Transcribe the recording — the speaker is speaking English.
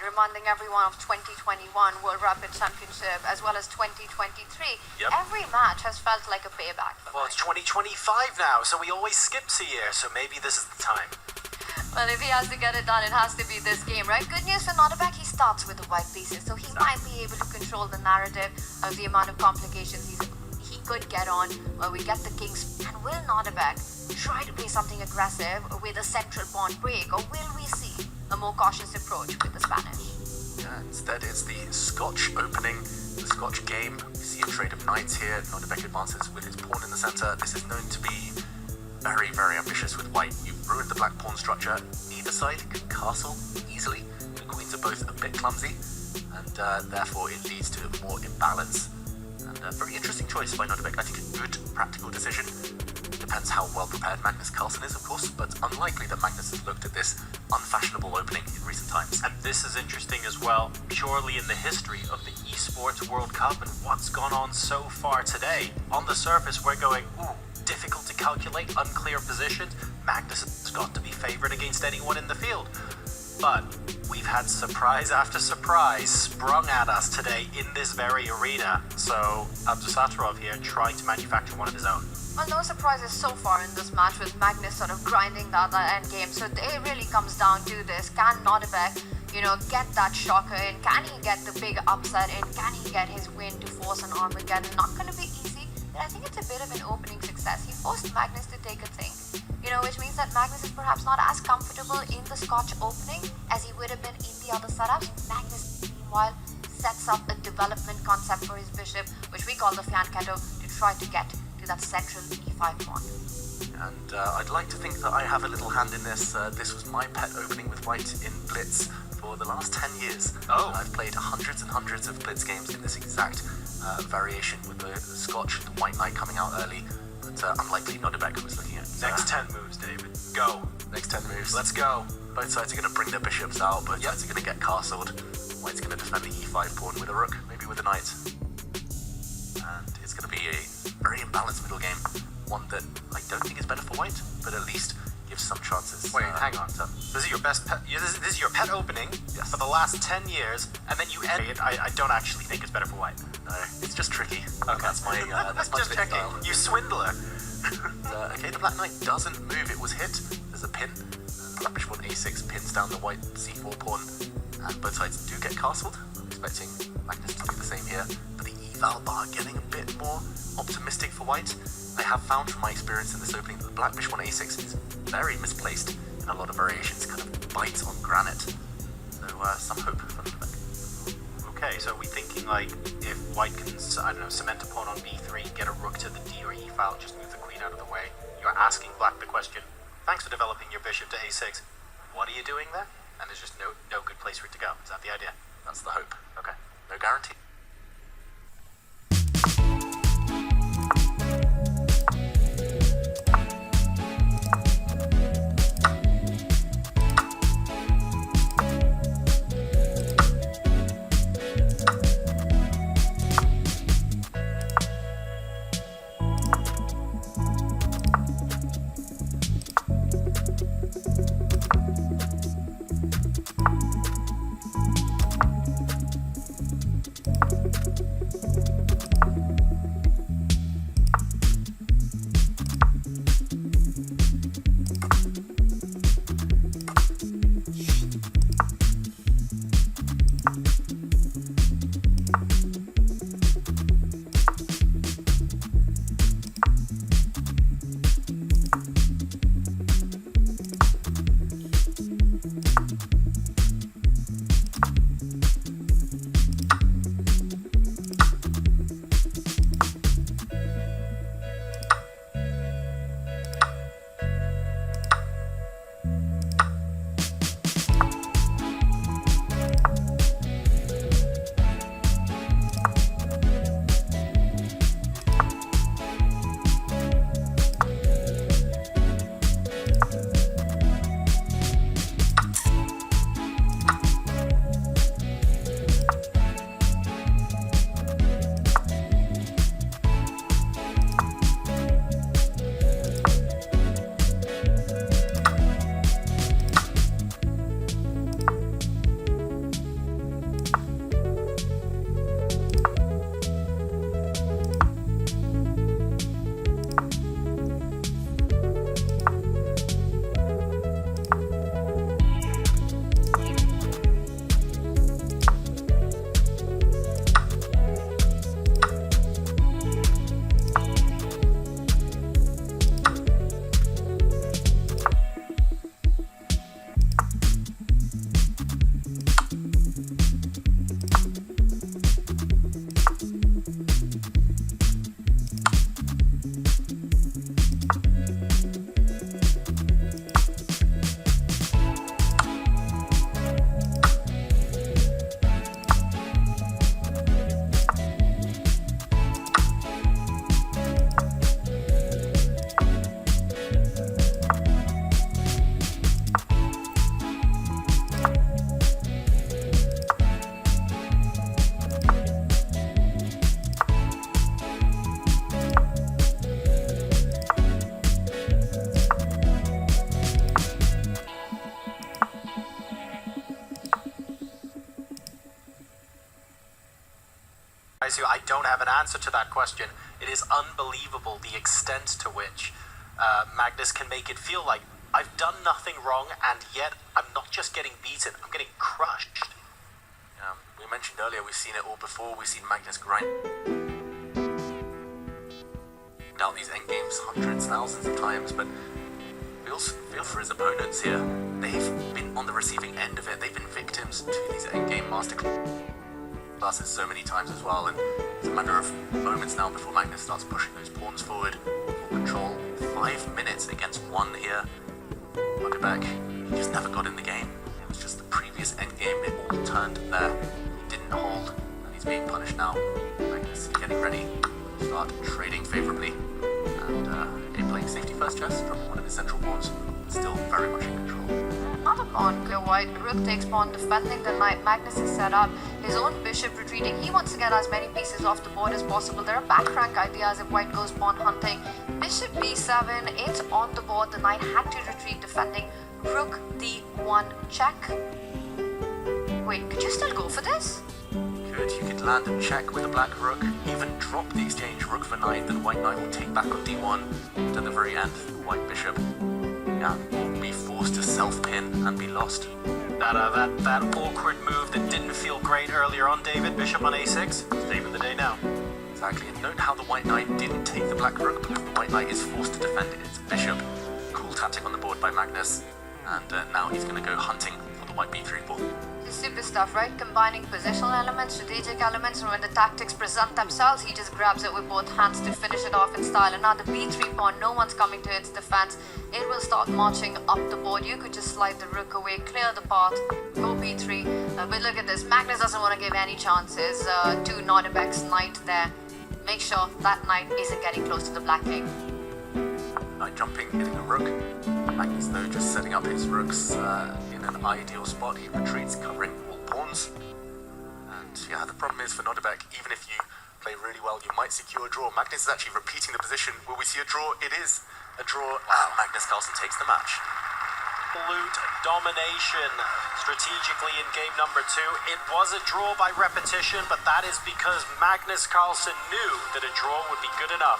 reminding everyone of 2021 World Rapid Championship as well as 2023. Yep. Every match has felt like a payback for Well, it's 2025 now, so we always skips a year, so maybe this is the time. Well, if he has to get it done, it has to be this game, right? Good news for Nodirbek, he starts with the white pieces, so he might be able to control the narrative of the amount of complications he could get on while we get the kings. And will Nodirbek try to play something aggressive with a central pawn break, or will we see a more cautious approach with the Spanish? Yeah, instead it's the Scotch opening, the Scotch game. We see a trade of knights here. Nodirbek advances with his pawn in the center. This is known to be very, very ambitious with white. You've ruined the black pawn structure. Neither side can castle easily. The queens are both a bit clumsy, and therefore it leads to more imbalance. And a very interesting choice by Nodirbek. I think a good practical decision. Depends how well prepared Magnus Carlsen is, of course, but unlikely that Magnus has looked at this unfashionable opening in recent times. And this is interesting as well, purely in the history of the Esports World Cup and what's gone on so far today. On the surface, we're going, ooh, difficult to calculate, unclear positions. Magnus has got to be favored against anyone in the field. But we've had surprise after surprise sprung at us today in this very arena. So Abdusattorov here trying to manufacture one of his own. Well, no surprises so far in this match with Magnus sort of grinding that end game. So it really comes down to this. Can Nodirbek, get that shocker in? Can he get the big upset in? Can he get his win to force an Armageddon? Not going to be easy, but I think it's a bit of an opening success. He forced Magnus to take a think, which means that Magnus is perhaps not as comfortable in the Scotch opening as he would have been in the other setups. Magnus, meanwhile, sets up a development concept for his bishop, which we call the fianchetto, to try to get to that central e5 pawn. And I'd like to think that I have a little hand in this. This was my pet opening with white in Blitz for the last 10 years. Oh. I've played hundreds and hundreds of Blitz games in this exact variation with the Scotch, the white knight coming out early, but unlikely Nodirbek was looking at. Next 10 moves, David. Go. Next 10 moves. Let's go. Both sides are going to bring their bishops out, both sides are going to get castled. White's going to defend the e5 pawn with a rook, maybe with a knight. And it's going to be a very imbalanced middle game. One that I don't think is better for white, but at least gives some chances. Wait, hang on. This is your best pet. This is your pet opening for the last 10 years, and then you end it. I don't actually think it's better for white. No, it's just tricky. Okay. That's my just checking. style. You swindler. Okay, the black knight doesn't move. It was hit. There's a pin. Black bishop on a6 pins down the white c4 pawn, and both sides do get castled. I'm expecting Magnus to do the same here, but the eval bar getting a bit more optimistic for white. I have found from my experience in this opening that the black bishop on a6 is very misplaced in a lot of variations, kind of bites on granite. So some hope for Nodirbek. Okay, so are we thinking like if white can, cement a pawn on b3, get a rook to the d or e file, just move the queen out of the way? You're asking black the question, thanks for developing your bishop to a6. What are you doing there? And there's just no good place for it to go. Is that the idea? That's the hope. Okay. No guarantee. to. I don't have an answer to that question. It is unbelievable the extent to which Magnus can make it feel like I've done nothing wrong, and yet I'm not just getting beaten, I'm getting crushed. We mentioned earlier, we've seen it all before. We've seen Magnus grind out these endgames hundreds, thousands of times, but we also feel for his opponents here. They've been on the receiving end of it. They've been victims to these endgame masterclasses so many times as well, and it's a matter of moments now before Magnus starts pushing those pawns forward. Full control, 5 minutes against 1 here. Nodirbek, he just never got in the game. It was just the previous endgame, it all turned there. He didn't hold, and he's being punished now. Magnus getting ready to start trading favourably, and playing safety first chess from one of his central pawns, still very much in control. Another pawn, clear white. Rook takes pawn, defending the knight. Magnus is set up. His own bishop retreating. He wants to get as many pieces off the board as possible. There are back rank ideas if white goes pawn hunting. Bishop b7, it's on the board. The knight had to retreat, defending. Rook d1 check. Wait, could you still go for this? You could land a check with a black rook, even drop the exchange rook for knight, then white knight will take back on d1. To the very end, the white bishop will be forced to self-pin and be lost. That awkward move that didn't feel great earlier on, David. Bishop on a6, saving the day now. Exactly, and note how the white knight didn't take the black rook because the white knight is forced to defend its bishop. Cool tactic on the board by Magnus, and now he's going to go hunting for the white b3 pawn. Super stuff, right? Combining positional elements, strategic elements, and when the tactics present themselves, he just grabs it with both hands to finish it off in style. And now the b3 pawn, no one's coming to its defense. It will start marching up the board. You could just slide the rook away, clear the path, go b3. But look at this, Magnus doesn't want to give any chances to Nodirbek's knight there. Make sure that knight isn't getting close to the black king. Knight jumping, hitting a rook. Magnus, though, just setting up his rooks in an ideal spot. He retreats, covering all pawns. And yeah, the problem is for Nodirbek, even if you play really well, you might secure a draw. Magnus is actually repeating the position. Will we see a draw? It is a draw. Wow, Magnus Carlsen takes the match. Absolute domination strategically in game number 2. It was a draw by repetition, but that is because Magnus Carlsen knew that a draw would be good enough.